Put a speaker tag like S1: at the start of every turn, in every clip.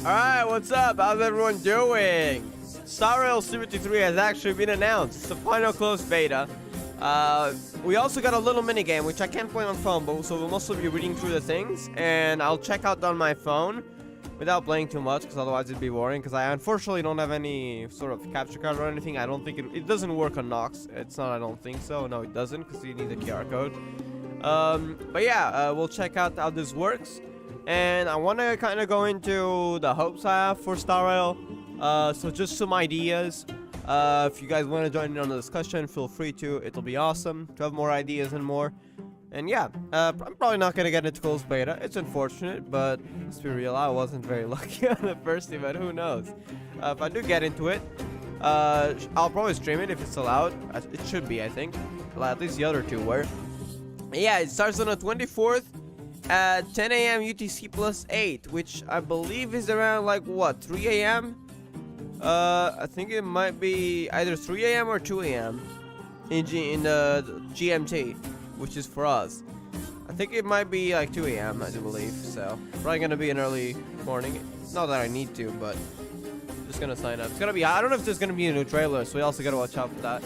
S1: Alright, what's up? How's everyone doing? Star Rail CBT 3 has actually been announced. It's the final closed beta. We also got a little mini game which I can't play on phone, but so we'll mostly be reading through the things, and I'll check out on my phone without playing too much, because otherwise it'd be boring. Because I unfortunately don't have any sort of capture card or anything. I don't think it doesn't work on Nox. It's not. I don't think so. No, it doesn't, because you need a QR code. But yeah, we'll check out how this works. And I want to kind of go into the hopes I have for Star Rail. So just some ideas. If you guys want to join in on the discussion, feel free to. It'll be awesome to have more ideas and more. And yeah, I'm probably not going to get into closed beta. It's unfortunate, but let's be real, I wasn't very lucky on the first event. Who knows? If I do get into it, I'll probably stream it if it's allowed. It should be, I think. Well, at least the other two were. Yeah, it starts on the 24th. At 10 a.m. UTC plus 8, which I believe is around like what, 3 a.m. I think it might be either 3 a.m. or 2 a.m. in the GMT, which is for us. I think it might be like 2 a.m. I do believe. So probably gonna be an early morning. Not that I need to, but just gonna sign up. It's gonna be. I don't know if there's gonna be a new trailer, so we also gotta watch out for that.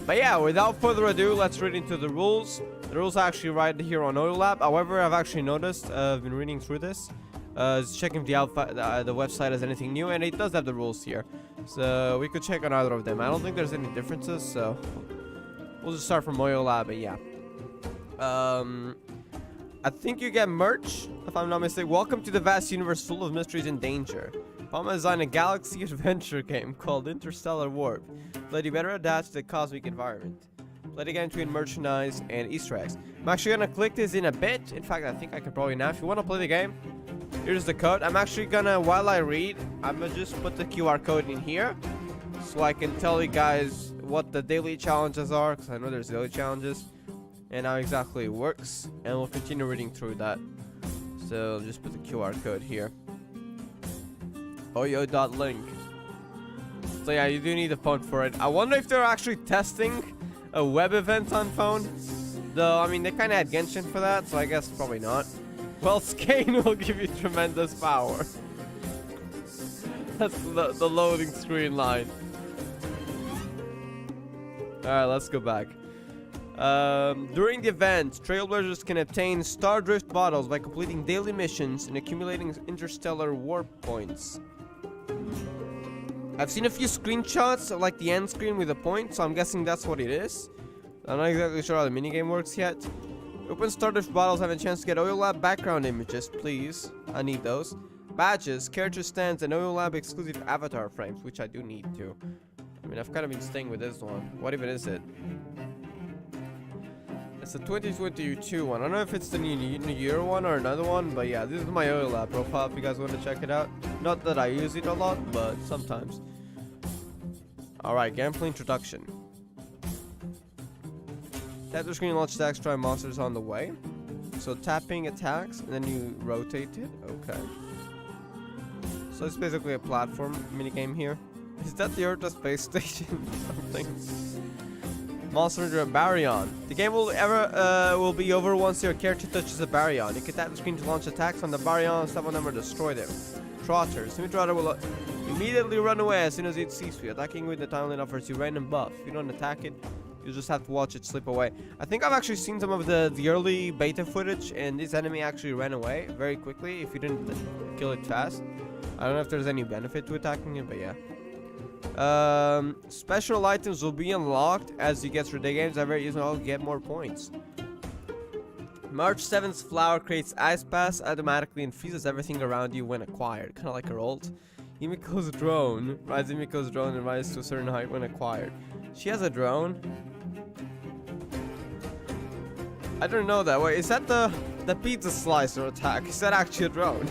S1: But yeah, without further ado, let's read into the rules. The rules are actually right here on Oil Lab. However, I've actually noticed, I've been reading through this, checking if the website has anything new, and it does have the rules here. So we could check on either of them. I don't think there's any differences, so we'll just start from Oil Lab. But yeah, I think you get merch, if I'm not mistaken. Welcome to the vast universe full of mysteries and danger. Palma designed a galaxy adventure game called Interstellar Warp. Let you better adapt to the cosmic environment. Play the game between merchandise and Easter eggs. I'm actually gonna click this in a bit. In fact, I think I can probably now. If you want to play the game, here's the code. I'm actually gonna, while I read, I'm gonna just put the QR code in here, so I can tell you guys what the daily challenges are, because I know there's daily challenges, and how exactly it works. And we'll continue reading through that. So just put the QR code here. Oyo.link. So yeah, you do need a phone for it. I wonder if they're actually testing a web event on phone. Though, I mean, they kind of had Genshin for that, so I guess probably not. Well, Skane will give you tremendous power. That's the loading screen line. Alright, let's go back. During the event, Trailblazers can obtain Stardrift bottles by completing daily missions and accumulating interstellar warp points. I've seen a few screenshots of like the end screen with a point, so I'm guessing that's what it is. I'm not exactly sure how the minigame works yet. Open Stardrift bottles have a chance to get Oil Lab background images, please. I need those. Badges, character stands, and Oil Lab exclusive avatar frames, which I do need to. I mean, I've kind of been staying with this one. What even is it? It's a 2022 one. I don't know if it's the new year one or another one, but yeah, this is my Oil Lab profile if you guys want to check it out. Not that I use it a lot, but sometimes. Alright, gameplay introduction. Tap the screen to launch attacks, try monsters on the way. So tapping attacks, and then you rotate it. Okay. So it's basically a platform minigame here. Is that the Earth space station or something? Monster under a baryon. The game will be over once your character touches a baryon. You can tap the screen to launch attacks on the baryon, step on them or destroy them. Trotter. Semi-Trotter will immediately run away as soon as it sees you. Attacking with the timeline offers you random buff. If you don't attack it, you just have to watch it slip away. I think I've actually seen some of the early beta footage, and this enemy actually ran away very quickly if you didn't kill it fast. I don't know if there's any benefit to attacking it, but yeah. Special items will be unlocked as you get through the games. However, you will get more points. March 7th's flower creates ice pass automatically and freezes everything around you when acquired. Kind of like her ult. Himiko's drone. Rides Himiko's drone and rises to a certain height when acquired. She has a drone. I don't know that. Wait, is that the pizza slicer attack? Is that actually a drone?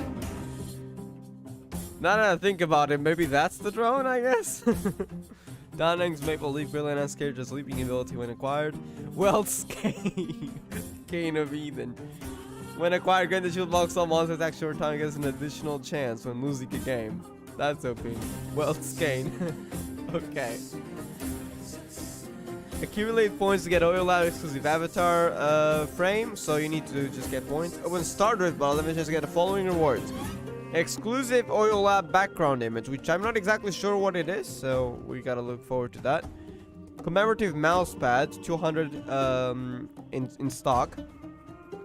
S1: Now that I think about it, maybe that's the drone, I guess? Danang's Maple Leaf will enhance character's leaping ability when acquired. Well, Skane. Kane of Eden. When acquired, grant the shield blocks all monsters attack short time gets an additional chance when losing a game. That's OP. Well, Skane. Okay. Accumulate points to get Oil Lab exclusive avatar frame, so you need to just get points. Open Stardrift bottle, let me just get the following rewards. Exclusive Oil Lab background image, which I'm not exactly sure what it is, so we gotta look forward to that. Commemorative mouse pad, 200 in stock.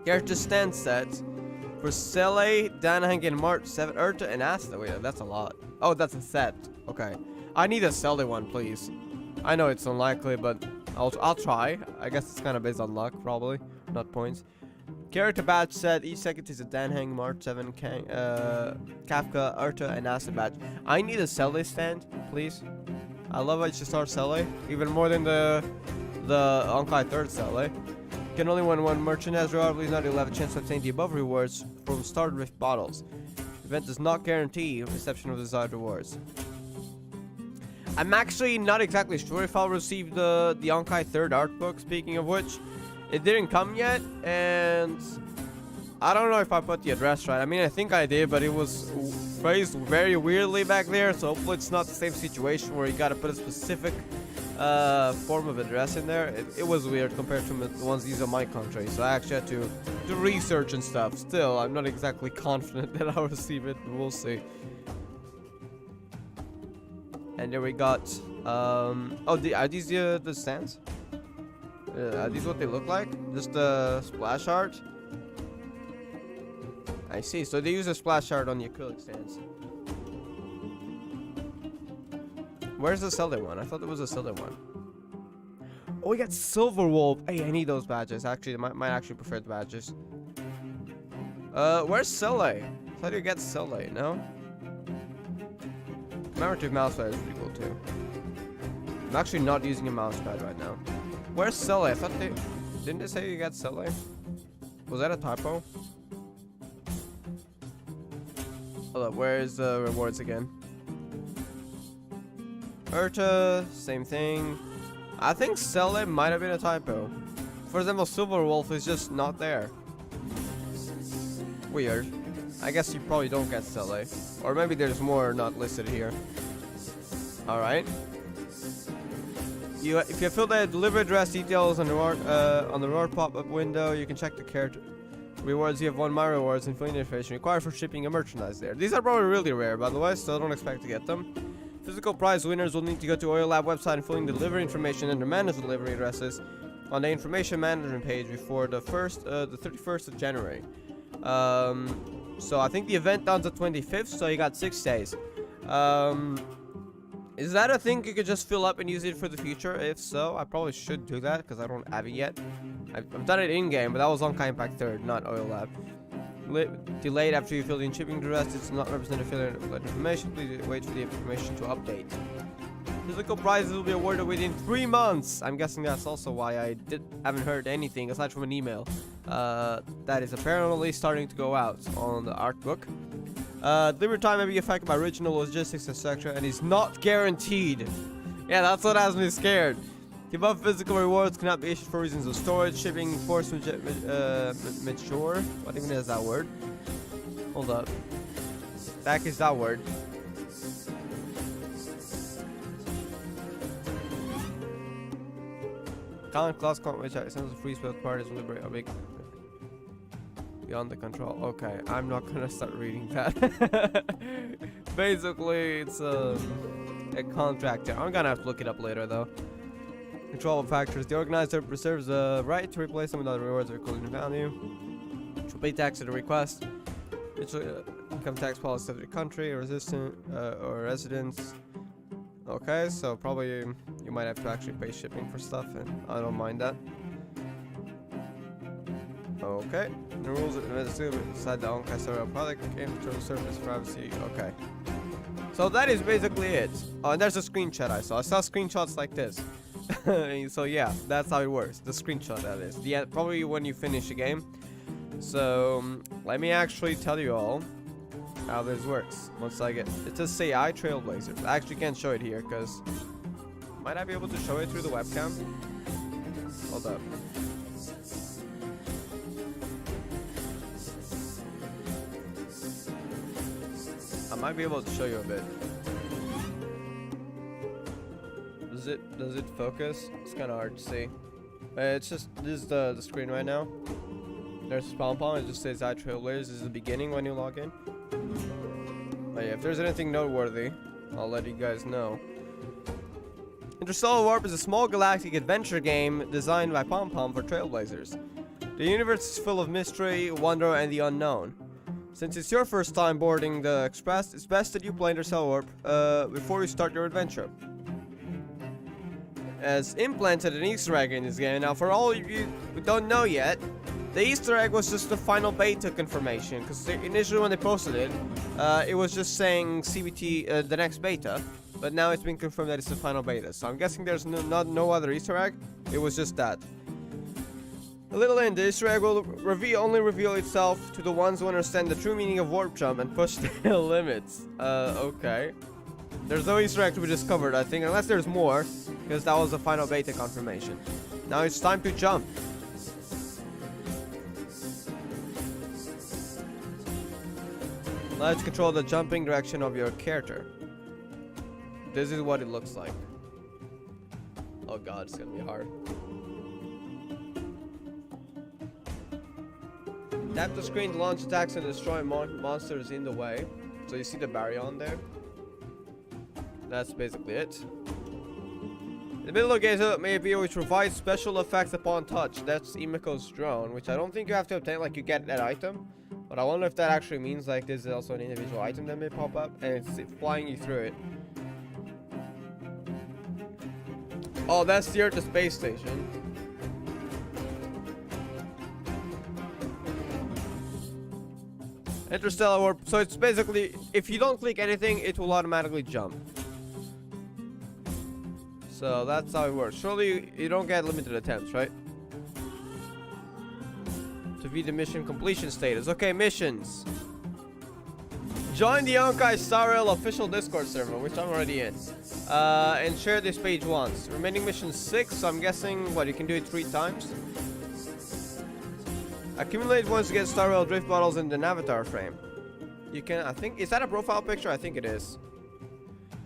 S1: Character stand set for Sele, Danhang, and Mart 7, Urta, and Asta. Wait, that's a lot. Oh, that's a set. Okay. I need a Sele one, please. I know it's unlikely, but I'll try. I guess it's kind of based on luck, probably, not points. Character badge set. Each second is a Danhang, Mart 7, Kafka, Urta, and Asta badge. I need a Sele stand, please. I love HSR Sele, even more than the Honkai 3rd Sele. Can only win one merchant has reward, please not. You'll have a chance to obtain the above rewards from Star Rift bottles. Event does not guarantee reception of desired rewards. I'm actually not exactly sure if I'll receive the Honkai 3rd art book, speaking of which. It didn't come yet, and I don't know if I put the address right. I mean, I think I did, but it was phrased very weirdly back there, so hopefully it's not the same situation where you gotta put a specific form of address in there. It was weird compared to the ones used on my country, so I actually had to do research and stuff. Still, I'm not exactly confident that I'll receive it, but we'll see. And there we got, oh, are these the stands? Are these what they look like? Just the splash art? I see, so they use a splash art on the acrylic stands. Where's the Sele one? I thought there was a Sele one. Oh, we got Silver Wolf. Hey, I need those badges. Actually, I might actually prefer the badges. Where's Sele? How do you get Sele? No? Commemorative mousepad is pretty cool too. I'm actually not using a mousepad right now. Where's Sele? I thought didn't they say you got Sele? Was that a typo? Hold up, where's the rewards again? Urta, same thing. I think Sele might have been a typo. For example, Silver Wolf is just not there. Weird. I guess you probably don't get Sele. Or maybe there's more not listed here. Alright. If you fill the delivery address details on the reward pop-up window, you can check the character rewards. You have won my rewards and filling information required for shipping a merchandise there. These are probably really rare, by the way, so don't expect to get them. Physical prize winners will need to go to Oil Lab website and fill in delivery information and their manager delivery addresses on the information management page before the 31st of January. So I think the event ends the 25th, so you got 6 days. Is that a thing you could just fill up and use it for the future? If so, I probably should do that because I don't have it yet. I've done it in-game, but that was Honkai Impact 3rd, not Oil Lab. Delayed after you fill in shipping address. It's not represented filling information. Please wait for the information to update. Physical prizes will be awarded within 3 months. I'm guessing that's also why I haven't heard anything aside from an email. That is apparently starting to go out on the art book. Delivery time may be affected by regional logistics, etc., and is not guaranteed. Yeah, that's what has me scared. The above physical rewards cannot be issued for reasons of storage, shipping, force mature. What even is that word? Hold up. Back is that word. Common class which sense of free spell parties will liberate a big beyond the control. Okay, I'm not gonna start reading that. Basically, it's a contract. I'm gonna have to look it up later though. Control factors. The organizer reserves the right to replace them with other rewards or equivalent value. To pay tax at a request. Income tax policy of the country, or residence. Okay, so probably you might have to actually pay shipping for stuff, and I don't mind that. Okay, the rules of the inside the Honkai Star product game to surface privacy. Okay, so that is basically it. Oh, and there's a screenshot I saw. I saw screenshots like this. So yeah, that's how it works. The screenshot, that is. Yeah, probably when you finish the game. So let me actually tell you all how this works. Once I get it, says say I Trailblazer. I actually can't show it here because might I be able to show it through the webcam? Hold up. I might be able to show you a bit. Does it focus? It's kind of hard to see. It's just this is the screen right now. There's spawn palm. It just says I Trailblazers. This is the beginning when you log in. But yeah, if there's anything noteworthy, I'll let you guys know. Interstellar Warp is a small galactic adventure game designed by Pom-Pom for Trailblazers. The universe is full of mystery, wonder, and the unknown. Since it's your first time boarding the Express, it's best that you play Interstellar Warp before you start your adventure. As implanted an Easter egg in this game. Now, for all of you who don't know yet, the Easter egg was just the final beta confirmation, because initially when they posted it, it was just saying CBT, the next beta, but now it's been confirmed that it's the final beta. So I'm guessing there's no other Easter egg. It was just that. A little hint, the Easter egg will only reveal itself to the ones who understand the true meaning of warp jump and push the limits. Okay. There's no Easter egg to be discovered, I think, unless there's more, because that was the final beta confirmation. Now it's time to jump. Let's control the jumping direction of your character. This is what it looks like. Oh god, it's gonna be hard. Tap the screen to launch attacks and destroy monsters in the way. So you see the barrier on there. That's basically it. The middle locator may appear which provides special effects upon touch. That's Imiko's drone, which I don't think you have to obtain, like you get that item. But I wonder if that actually means like this is also an individual item that may pop up and it's flying you through it. Oh, that's the Earth, the space station. Interstellar Warp. So it's basically, if you don't click anything, it will automatically jump. So that's how it works. Surely you don't get limited attempts, right? To view the mission completion status. Okay, missions. Join the Honkai Star Rail official Discord server, which I'm already in. And share this page once. Remaining mission 6, so I'm guessing, what, you can do it 3 times? Accumulate once to get Star Rail drift bottles in the avatar frame. You can, I think, is that a profile picture? I think it is.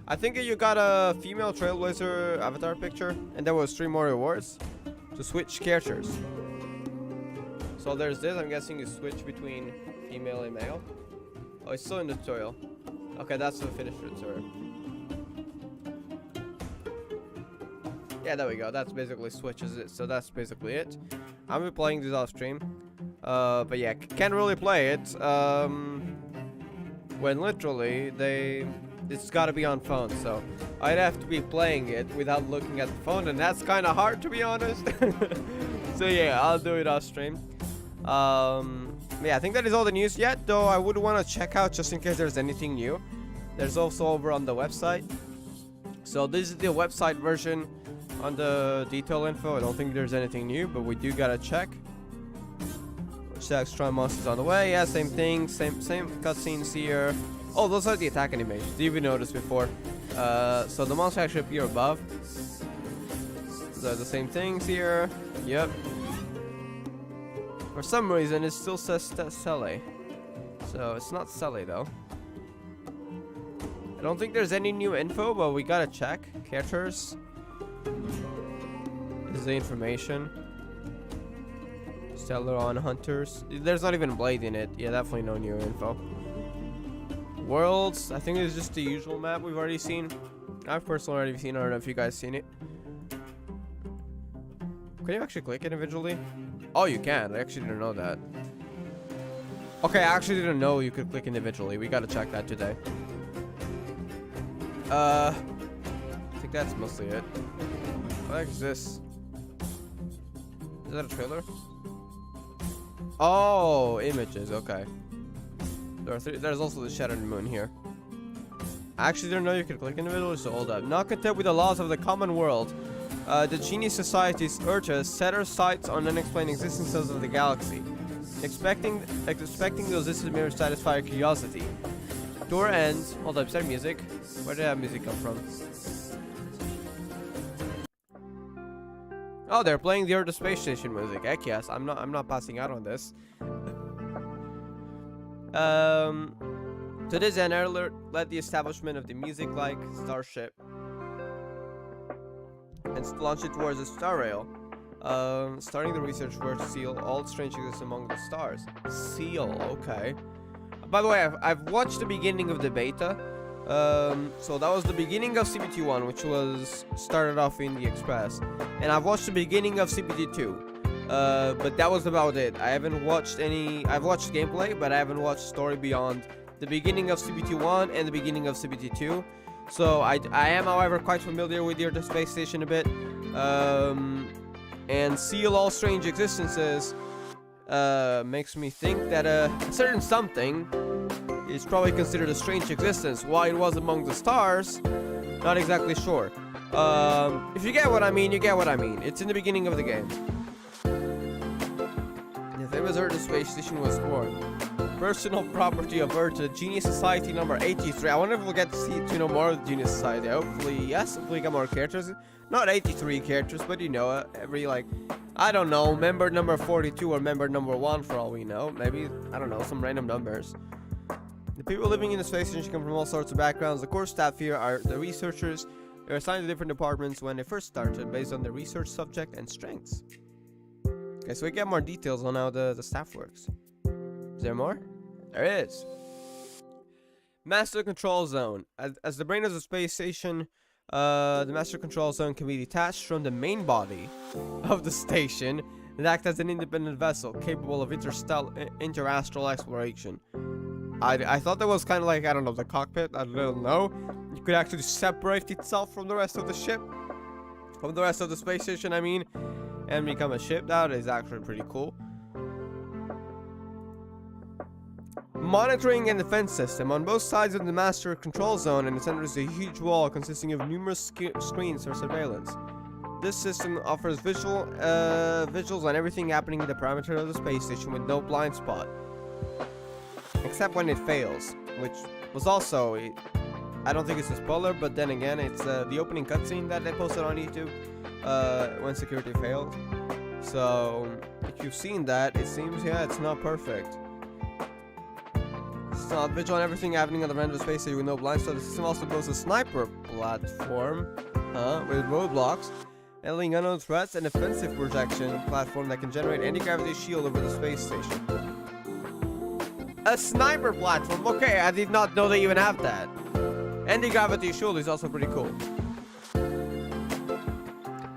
S1: I think you got a female Trailblazer avatar picture, and there was 3 more rewards to switch characters. So there's this, I'm guessing you switch between female and male. Oh, it's still in the tutorial. Okay, that's the finished tutorial. Yeah, there we go. That's basically switches it. So that's basically it. I'm be playing this off stream. But yeah, can't really play it. When literally it's gotta be on phone, so I'd have to be playing it without looking at the phone, and that's kind of hard, to be honest. So yeah, I'll do it off stream. Yeah, I think that is all the news yet, though I would want to check out just in case there's anything new. There's also over on the website. So this is the website version on the detail info. I don't think there's anything new, but we do gotta check. Extra monsters on the way. Yeah, same thing. Same cutscenes here. Oh, those are the attack animations. Did you even notice before? So the monsters actually appear above. So the same things here. Yep. For some reason, it still says Sele. So it's not Sele though. I don't think there's any new info, but we gotta check. Characters. This is the information. Stellar on Hunters. There's not even a blade in it. Yeah, definitely no new info. Worlds. I think it's just the usual map we've already seen. I've personally already seen it. I don't know if you guys seen it. Can you actually click individually? Oh, you can. I actually didn't know that. Okay, I actually didn't know you could click individually. We gotta check that today. I think that's mostly it. What the heck is this? Is that a trailer? Oh, images. Okay. There's also the Shattered Moon here. I actually didn't know you could click individually, so hold up. Not content with the laws of the common world, the Genius Society's urges set her sights on unexplained existences of the galaxy. Expecting those existences may satisfy her curiosity. Tour ends. Hold up, is that music? Where did that music come from? Oh, they're playing the Earth to Space Station music. Heck yes, I'm not passing out on this. To this end, alert led the establishment of the music-like starship and launched it towards the star rail. Starting the research work to seal all strange exists among the stars. Seal, okay. By the way, I've watched the beginning of the beta. So that was the beginning of CBT 1, which was started off in the Express, and I've watched the beginning of CBT 2. But that was about it. I haven't watched any. I've watched gameplay, but I haven't watched story beyond the beginning of CBT 1 and the beginning of CBT 2. So I am, however, quite familiar with the space station a bit. And Seal All Strange Existences makes me think that a certain something is probably considered a strange existence. Why it was among the stars, not exactly sure. If you get what I mean, you get what I mean. It's in the beginning of the game. The famous Earth space station was born. Personal property of Earth, Genius Society number 83. I wonder if we'll get to know more of the Genius Society. Hopefully, yes. Hopefully, get more characters. Not 83 characters, but you know, every, like, I don't know, member number 42 or member number 1 for all we know. Maybe, I don't know, some random numbers. The people living in the space station come from all sorts of backgrounds. The core staff here are the researchers. They are assigned to different departments when they first started based on their research subject and strengths. Okay, so we get more details on how the staff works. Is there more? There is. Master Control Zone. As the brain of the space station, the Master Control Zone can be detached from the main body of the station and act as an independent vessel capable of interastral exploration. I thought that was kind of like, I don't know, the cockpit. I don't know. You could actually separate itself from the rest of the ship. From the rest of the space station, I mean. And become a ship. That is actually pretty cool. Monitoring and defense system. On both sides of the master control zone in the center is a huge wall consisting of numerous screens for surveillance. This system offers visuals on everything happening in the perimeter of the space station with no blind spot. Except when it fails, which was also, I don't think it's a spoiler, but then again, it's the opening cutscene that they posted on YouTube when security failed. So, if you've seen that, it seems, yeah, it's not perfect. It's not visual on everything happening on the random space station with no blind spot. The system also boasts a sniper platform with roadblocks, handling unknown threats, and offensive projection platform that can generate anti-gravity shield over the space station. A sniper platform. Okay, I did not know they even have that. Anti-gravity shield is also pretty cool.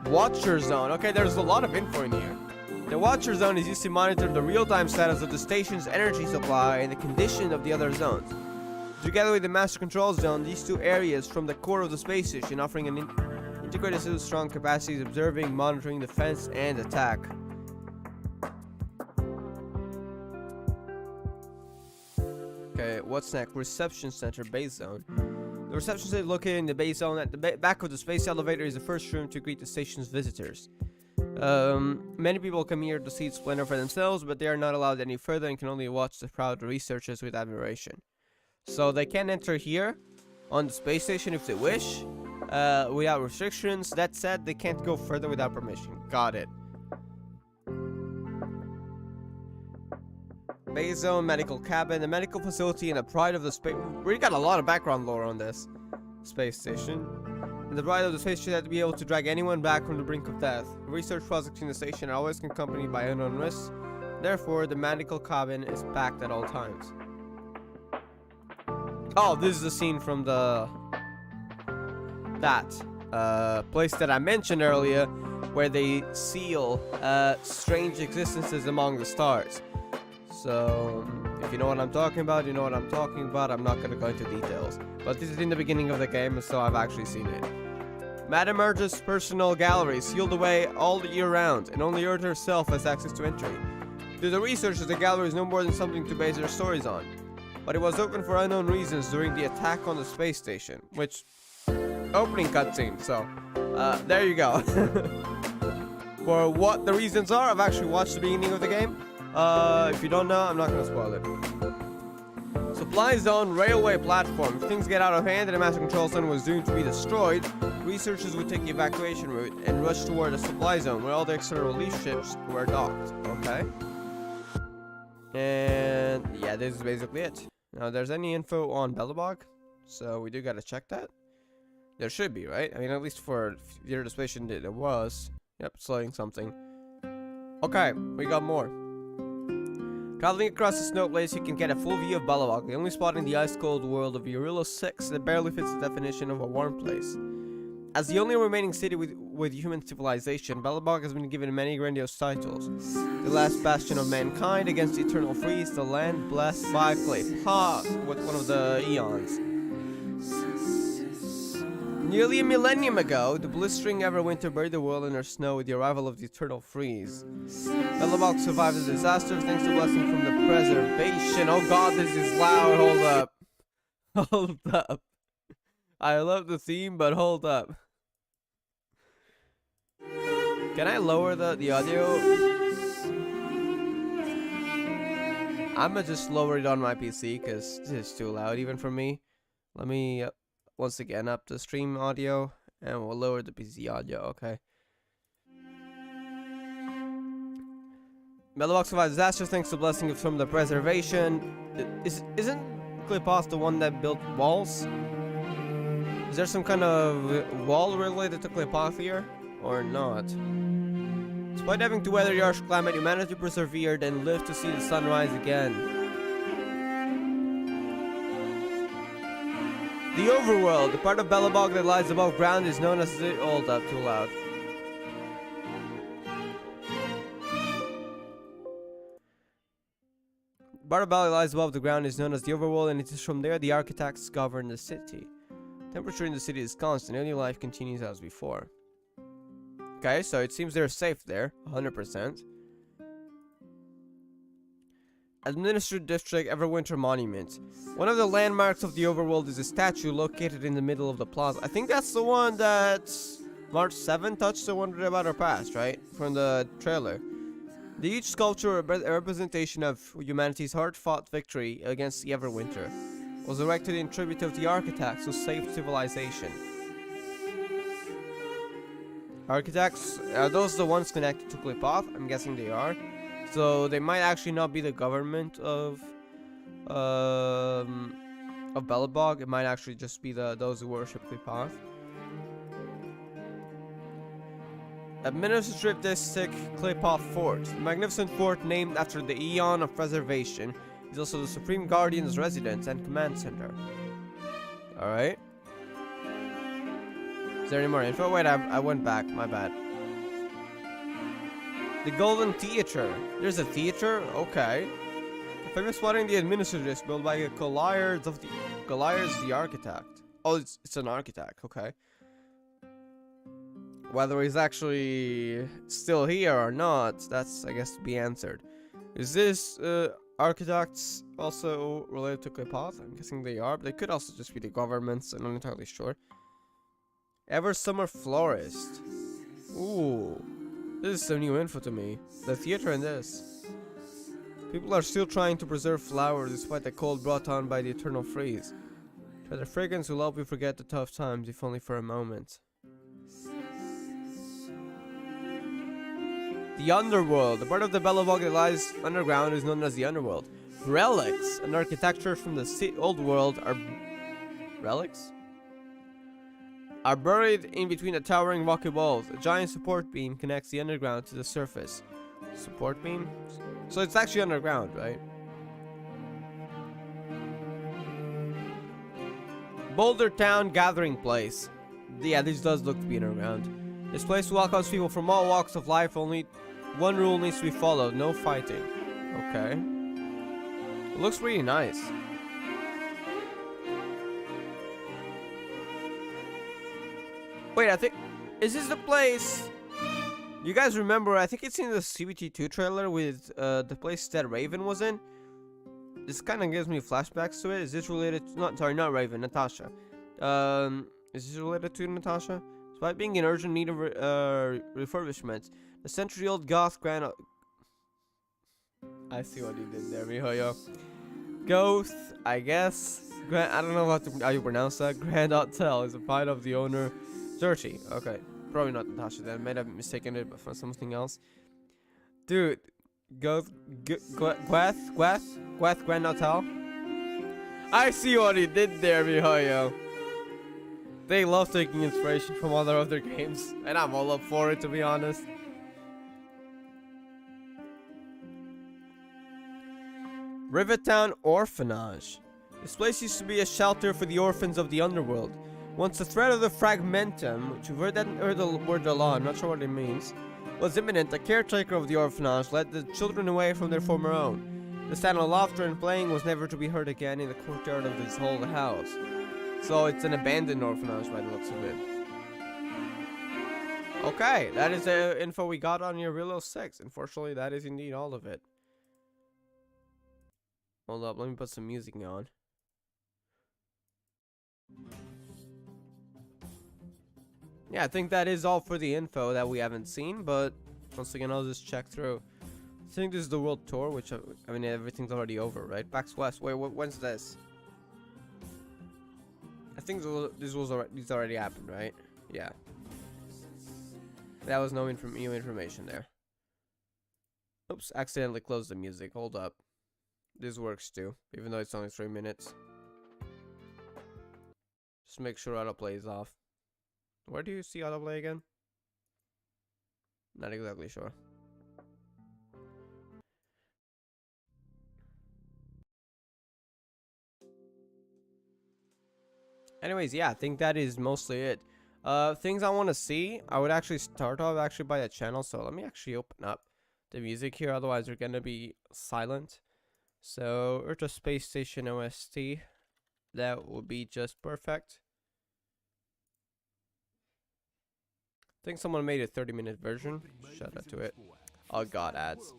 S1: Watcher zone. Okay, there's a lot of info in here. The Watcher zone is used to monitor the real-time status of the station's energy supply and the condition of the other zones. Together with the Master Control Zone, these two areas form the core of the space station, offering an integrated set of strong capacities, observing, monitoring, defense, and attack. Okay, what's next? Reception Center Base Zone. The reception center is located in the base zone. At the back of the space elevator is the first room to greet the station's visitors. Many people come here to see its splendor for themselves, but they are not allowed any further and can only watch the proud researchers with admiration. So they can enter here on the space station if they wish, without restrictions. That said, they can't go further without permission. Got it. Base zone, medical cabin, the medical facility, and the pride of the space. We got a lot of background lore on this space station. And the pride of the space station had to be able to drag anyone back from the brink of death. Research projects in the station are always accompanied by unknown risks. Therefore, the medical cabin is packed at all times. Oh, this is the scene from that place that I mentioned earlier, where they seal strange existences among the stars. So, if you know what I'm talking about, you know what I'm talking about. I'm not going to go into details. But this is in the beginning of the game, so I've actually seen it. Madame Urge's personal gallery, sealed away all year round, and only Urge herself has access to entry. To the researchers, the gallery is no more than something to base their stories on. But it was open for unknown reasons during the attack on the space station, which... opening cutscene, so... there you go. For what the reasons are, I've actually watched the beginning of the game. If you don't know, I'm not gonna spoil it. Supply zone, railway platform. If things get out of hand and the Master Control Zone was doomed to be destroyed, researchers would take the evacuation route and rush toward the supply zone where all the external relief ships were docked. Okay. And yeah, this is basically it. Now, there's any info on Belobog, so we do gotta check that. There should be, right? I mean, at least for the Earth space station, it was. Yep, it's loading something. Okay, we got more. Traveling across the snow place, you can get a full view of Balabog, the only spot in the ice-cold world of Eurilo 6 that barely fits the definition of a warm place. As the only remaining city with human civilization, Balabog has been given many grandiose titles. The last bastion of mankind against the eternal freeze, the land blessed by Claypaugh with one of the eons. Nearly a millennium ago, the blistering Everwinter buried the world in her snow with the arrival of the eternal freeze. Balabog survived the disaster thanks to blessing from the preservation. Oh god, this is loud. Hold up. Hold up. I love the theme, but hold up. Can I lower the audio? I'ma just lower it on my PC because this is too loud even for me. Let me once again up the stream audio and we'll lower the PC audio, okay? Balabog survived disaster thanks to blessing from the preservation. Isn't Claypaugh the one that built walls? Is there some kind of wall related to Claypaugh here? Or not? Despite having to weather the harsh climate, humanity persevered and lived to see the sunrise again. The overworld, the part of Balabog that lies above ground, is known as the... Hold up, too loud. The part of Balabog that lies above the ground is known as the overworld, and it is from there the architects govern the city. Temperature in the city is constant, daily life continues as before. Okay, so it seems they're safe there, 100%. Administrative District Everwinter Monument. One of the landmarks of the overworld is a statue located in the middle of the plaza. I think that's the one that March 7 touched the wondered about our past, right? From the trailer. The huge sculpture, a representation of humanity's hard-fought victory against the Everwinter, was erected in tribute of the architects who saved civilization. Architects, are those the ones connected to Claypaugh? I'm guessing they are. So they might actually not be the government of Balabog. It might actually just be those who worship Claypaugh. Administrative District Claypaugh Fort. The magnificent fort named after the Eon of Preservation is also the Supreme Guardian's residence and command center. Alright. Is there any more info? Wait, I went back. My bad. The Golden Theater. There's a theater? Okay. The famous spot in the administrative built by Goliath the architect. Oh, it's an architect. Okay. Whether he's actually still here or not, that's, I guess, to be answered. Is this architects also related to Claypaugh? I'm guessing they are, but they could also just be the governments. I'm not entirely sure. Ever Summer Florist. Ooh. This is some new info to me. The theater in this. People are still trying to preserve flowers despite the cold brought on by the eternal freeze. But the fragrance will help you forget the tough times, if only for a moment. The Underworld. The part of the Balabog that lies underground is known as the Underworld. Relics. An architecture from the old world are... Relics? Are buried in between the towering rocky walls. A giant support beam connects the underground to the surface. Support beam? So it's actually underground, right? Boulder Town Gathering Place. Yeah, this does look to be underground. This place welcomes people from all walks of life. Only one rule needs to be followed. No fighting. Okay. It looks really nice. Wait, I think... Is this the place... You guys remember, I think it's in the CBT 2 trailer with the place that Raven was in? This kind of gives me flashbacks to it. Is this related to... not Raven, Natasha. Is this related to Natasha? Despite being in urgent need of refurbishment, the century-old goth Grand... I see what you did there, mihoyo. Ghost, I guess. I don't know how you pronounce that. Grand Hotel is a part of the owner... Dirty. Okay. Probably not Natasha then. Might have mistaken it for something else. Dude. Gweth Grand Hotel. I see what he did there, mihoyo. They love taking inspiration from other games. And I'm all up for it, to be honest. Rivertown Orphanage. This place used to be a shelter for the orphans of the underworld. Once the threat of the fragmentum, which you've heard the word a lot, I'm not sure what it means, was imminent, the caretaker of the orphanage led the children away from their former home. The sound of laughter and playing was never to be heard again in the courtyard of this whole house. So it's an abandoned orphanage by the looks of it. Okay, that is the info we got on your Real 06. Unfortunately, that is indeed all of it. Hold up, let me put some music on. Yeah, I think that is all for the info that we haven't seen, but once again, I'll just check through. I think this is the world tour, which, I mean, everything's already over, right? Pax West. Wait, when's this? I think this already happened, right? Yeah. That was new information there. Oops, accidentally closed the music. Hold up. This works too, even though it's only 3 minutes. Just make sure autoplay is off. Where do you see autoplay again? Not exactly sure. Anyways, yeah, I think that is mostly it. Things I want to see, I would actually start off actually by the channel. So let me actually open up the music here. Otherwise, we're gonna be silent. So Ultra Space Station OST. That would be just perfect. I think someone made a 30-minute version. Shout out to it. Oh god, ads.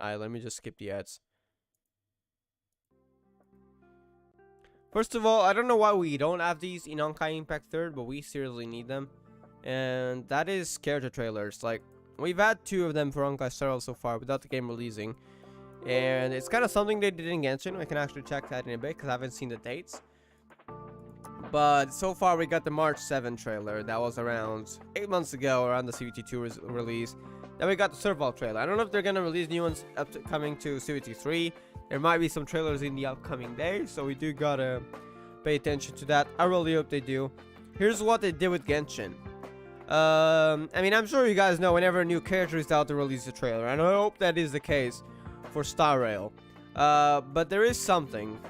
S1: Alright, let me just skip the ads. First of all, I don't know why we don't have these in Honkai Impact 3rd, but we seriously need them. And that is character trailers. Like, we've had 2 of them for Honkai Star so far without the game releasing. And it's kind of something they did in Genshin. We can actually check that in a bit because I haven't seen the dates. But so far we got the March 7 trailer. That was around 8 months ago, around the CBT2 release. Then we got the Serval trailer. I don't know if they're going to release new ones coming to CBT3. There might be some trailers in the upcoming days, so we do gotta pay attention to that. I really hope they do. Here's what they did with Genshin. I mean, I'm sure you guys know whenever a new character is out, to release a trailer, and I hope that is the case for Star Rail. But there is something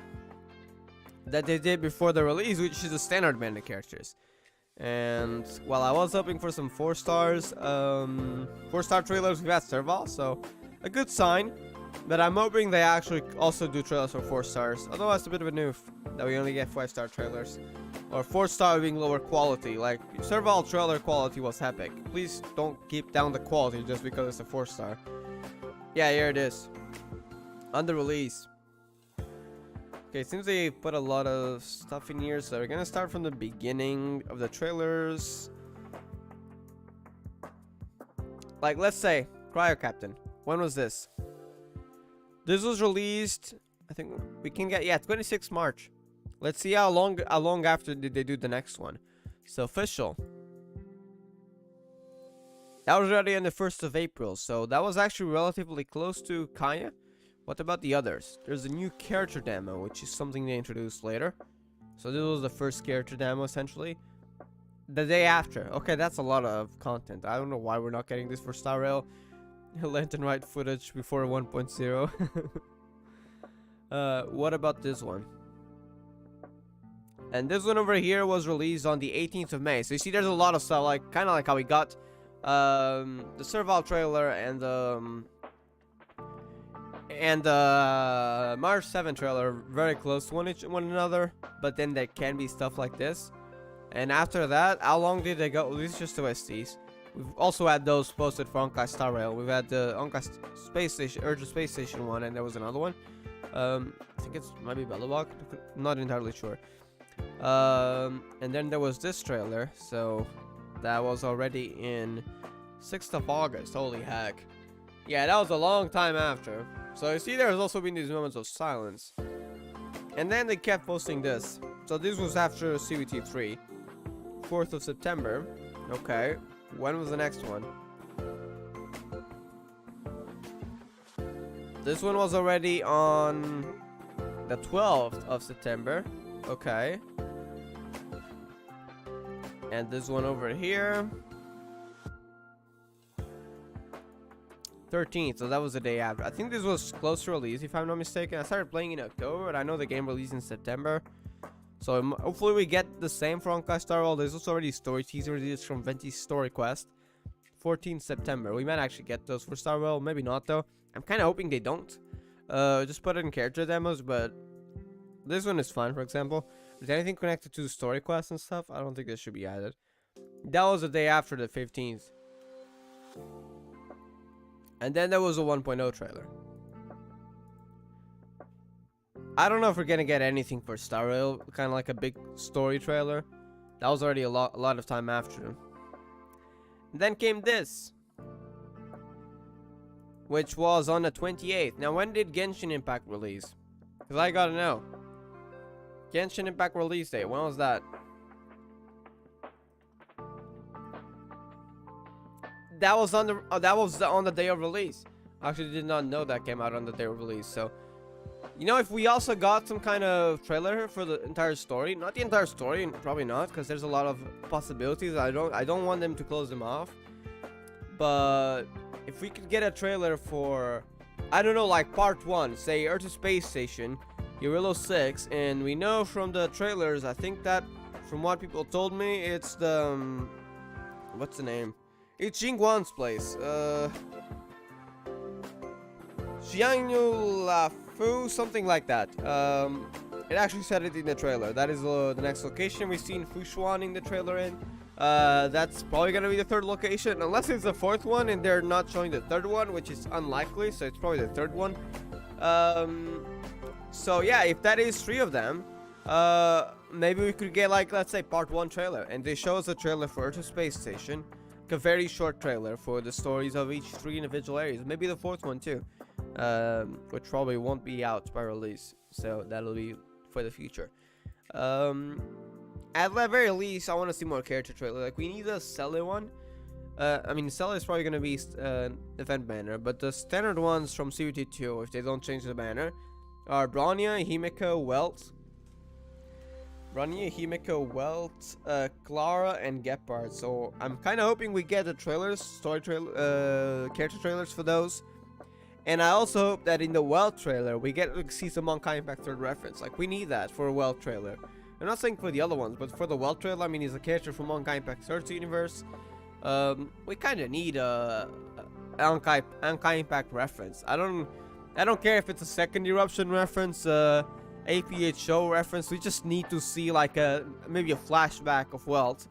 S1: that they did before the release, which is the standard bandit characters. And while I was hoping for some 4-star trailers, we've had Serval, so a good sign. But I'm hoping they actually also do trailers for 4 stars. Otherwise, it's a bit of a noof that we only get 5-star trailers. Or 4-star being lower quality. Like, Serval trailer quality was epic. Please don't keep down the quality just because it's a 4-star. Yeah, here it is. On the release. Okay, it seems they put a lot of stuff in here. So we're gonna start from the beginning of the trailers. Like, let's say, Cryo Captain. When was this? This was released, I think we can get, yeah, 26 March. Let's see how long after did they do the next one. So official. That was already on the 1st of April, so that was actually relatively close to Kaya. What about the others? There's a new character demo, which is something they introduced later. So this was the first character demo, essentially. The day after. Okay, that's a lot of content. I don't know why we're not getting this for Star Rail. Lantern Ride footage before 1.0. What about this one? And this one over here was released on the 18th of May. So you see there's a lot of stuff, like kind of like how we got the Serval trailer and the March 7 trailer very close to one another, but then there can be stuff like this. And after that, how long did they go? These are just OSTs. We've also had those posted for Honkai Star Rail. We've had the Honkai Space Station, Urgent Space Station one, and there was another one. I think it's maybe Bellabog. Not entirely sure. And then there was this trailer. So that was already in 6th of August. Holy heck. Yeah, that was a long time after. So you see there's also been these moments of silence. And then they kept posting this. So this was after CBT 3. 4th of September. Okay. When was the next one? This one was already on the 12th of September. Okay. And this one over here. 13th, so that was the day after. I think this was close to release, if I'm not mistaken. I started playing in October, and I know the game released in September. So hopefully we get the same for Honkai Star Rail. There's also already story teaser released from Venti's Story Quest. 14th September. We might actually get those for Star Rail. Maybe not, though. I'm kind of hoping they don't. Just put it in character demos, but this one is fine, for example. Is there anything connected to the story quest and stuff? I don't think this should be added. That was the day after the 15th. And then there was a 1.0 trailer. I don't know if we're gonna get anything for Star Rail, kind of like a big story trailer. That was already a lot of time after. And then came this, which was on the 28th. Now, when did Genshin Impact release? Because I gotta know. Genshin Impact release date, when was that? That was on the day of release. I actually did not know that came out on the day of release. So, you know, if we also got some kind of trailer for the entire story, not the entire story, probably not, because there's a lot of possibilities. I don't want them to close them off. But if we could get a trailer for, I don't know, like part 1, say Earth to Space Station, Eurilo 6, and we know from the trailers, I think that from what people told me, it's the what's the name? It's Jingwan's place. Xiangyu Lafu, something like that. It actually said it in the trailer. That is the next location we've seen Fushuan in the trailer in. That's probably gonna be the 3rd location, unless it's the 4th one and they're not showing the 3rd one, which is unlikely, so it's probably the 3rd one. So yeah, if that is 3 of them, maybe we could get, like, let's say part 1 trailer, and they show us a trailer for Earth to Space Station, like a very short trailer for the stories of each 3 individual areas, maybe the 4th one too, which probably won't be out by release, so that'll be for the future. At the very least, I want to see more character trailer. Like, we need a Cele one. I mean, Cele is probably gonna be event banner, but the standard ones from CBT 2, if they don't change the banner, are Bronya, Himeko, Welt, Clara, and Gepard. So I'm kind of hoping we get the trailers, character trailers for those. And I also hope that in the Welt trailer, we get to see some Honkai Impact 3rd reference. Like, we need that for a Welt trailer. I'm not saying for the other ones, but for the Welt trailer, I mean, he's a character from Honkai Impact 3rd universe. We kind of need a Honkai Impact reference. I don't care if it's a second eruption reference, APHO reference. We just need to see, like, maybe a flashback of Welt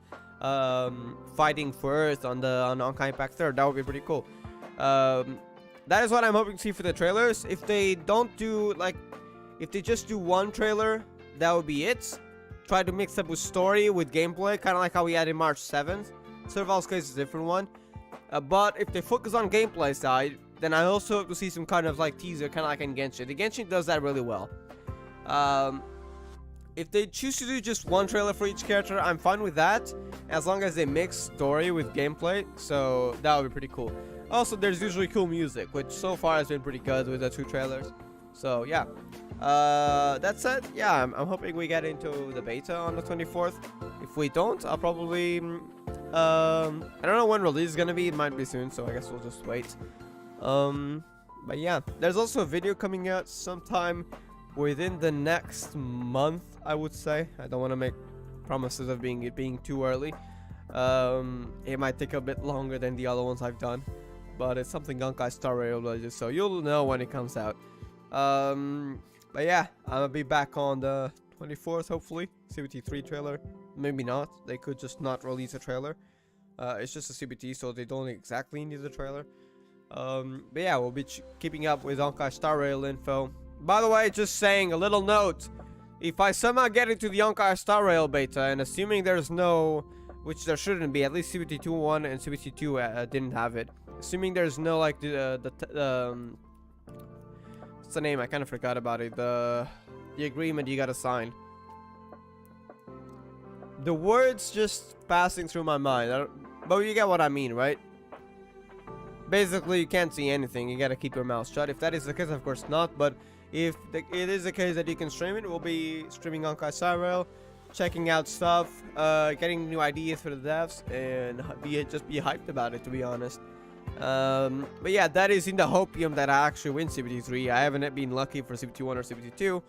S1: fighting for Earth on Honkai Impact 3rd. That would be pretty cool. That is what I'm hoping to see for the trailers. If they don't do, like, if they just do one trailer, that would be it. Try to mix up with story, with gameplay, kind of like how we had in March 7th. Serval's case is a different one. But if they focus on gameplay side, then I also hope to see some kind of, like, teaser, kind of like in Genshin. The Genshin does that really well. If they choose to do just one trailer for each character, I'm fine with that, as long as they mix story with gameplay, so that would be pretty cool. Also, there's usually cool music, which so far has been pretty good with the 2 trailers. So yeah, that said, yeah, I'm hoping we get into the beta on the 24th. If we don't, I'll probably, I don't know when release is gonna be. It might be soon, so I guess we'll just wait. But yeah, there's also a video coming out sometime within the next month, I would say. I don't want to make promises of it being too early. It might take a bit longer than the other ones I've done, but it's something Honkai Star Rail related, so you'll know when it comes out. But yeah, I'm gonna be back on the 24th, hopefully. CBT 3 trailer, maybe not. They could just not release a trailer. It's just a CBT, so they don't exactly need a trailer. But yeah, we'll be keeping up with Honkai Star Rail info. By the way, just saying, a little note. If I somehow get into the Honkai Star Rail beta, and assuming there's no, which there shouldn't be, at least CBT 2.1 and CBT 2 didn't have it. Assuming there's no, like, what's the name? I kind of forgot about it. The agreement you gotta sign. The words just passing through my mind. But you get what I mean, right? Basically, you can't see anything. You gotta keep your mouth shut. If that is the case, of course not. But if it is the case that you can stream it, we'll be streaming Honkai Star Rail, checking out stuff, getting new ideas for the devs, and just be hyped about it, to be honest. But yeah, that is in the hopium that I actually win CBT3. I haven't been lucky for CBT1 or CBT2.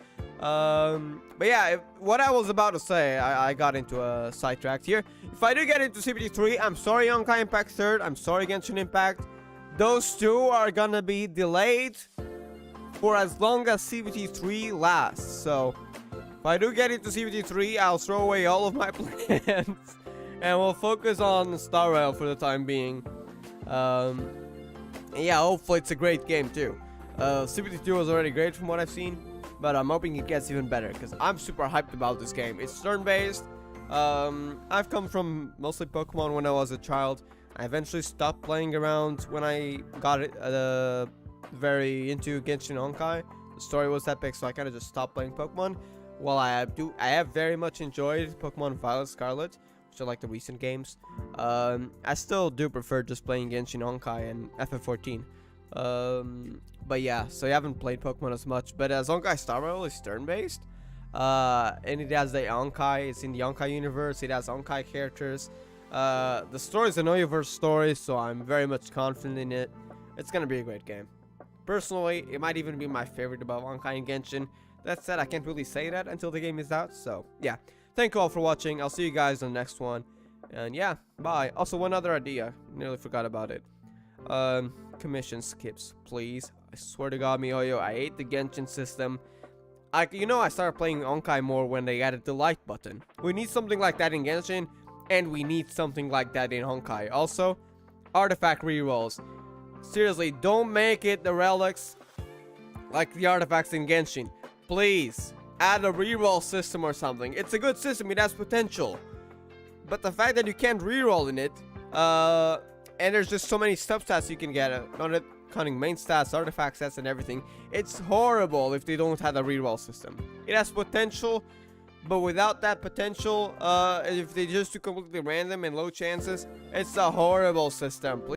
S1: But yeah, what I was about to say, I got into a sidetrack here. If I do get into CBT3, I'm sorry Honkai Impact 3rd, I'm sorry Genshin Impact. Those two are gonna be delayed for as long as CBT3 lasts. So if I do get into CBT3, I'll throw away all of my plans and we'll focus on Star Rail for the time being. Yeah, hopefully it's a great game too. CBT2 was already great from what I've seen, but I'm hoping it gets even better because I'm super hyped about this game. It's turn-based. I've come from mostly Pokemon when I was a child. I eventually stopped playing around when I got it very into Genshin Honkai. The story was epic, so I kind of just stopped playing Pokemon. While I have very much enjoyed Pokemon Violet Scarlet, which are like the recent games. I still do prefer just playing Genshin Honkai and FF14. But yeah, so I haven't played Pokemon as much. But as Honkai Star Rail is turn-based, and it has the Honkai. It's in the Honkai universe. It has Honkai characters. The story is an Oyoverse story, so I'm very much confident in it. It's gonna be a great game. Personally, it might even be my favorite above Honkai and Genshin. That said, I can't really say that until the game is out, so yeah. Thank you all for watching. I'll see you guys on the next one. And yeah, bye. Also, one other idea. Nearly forgot about it. Commission skips, please. I swear to God, MiHoYo, I hate the Genshin system. I started playing Honkai more when they added the like button. We need something like that in Genshin, and we need something like that in Honkai. Also, artifact rerolls. Seriously, don't make it the relics like the artifacts in Genshin. Please, add a reroll system or something. It's a good system, it has potential. But the fact that you can't reroll in it, and there's just so many substats you can get, not counting main stats, artifact stats, and everything. It's horrible if they don't have a reroll system. It has potential, but without that potential, if they just do completely random and low chances, it's a horrible system.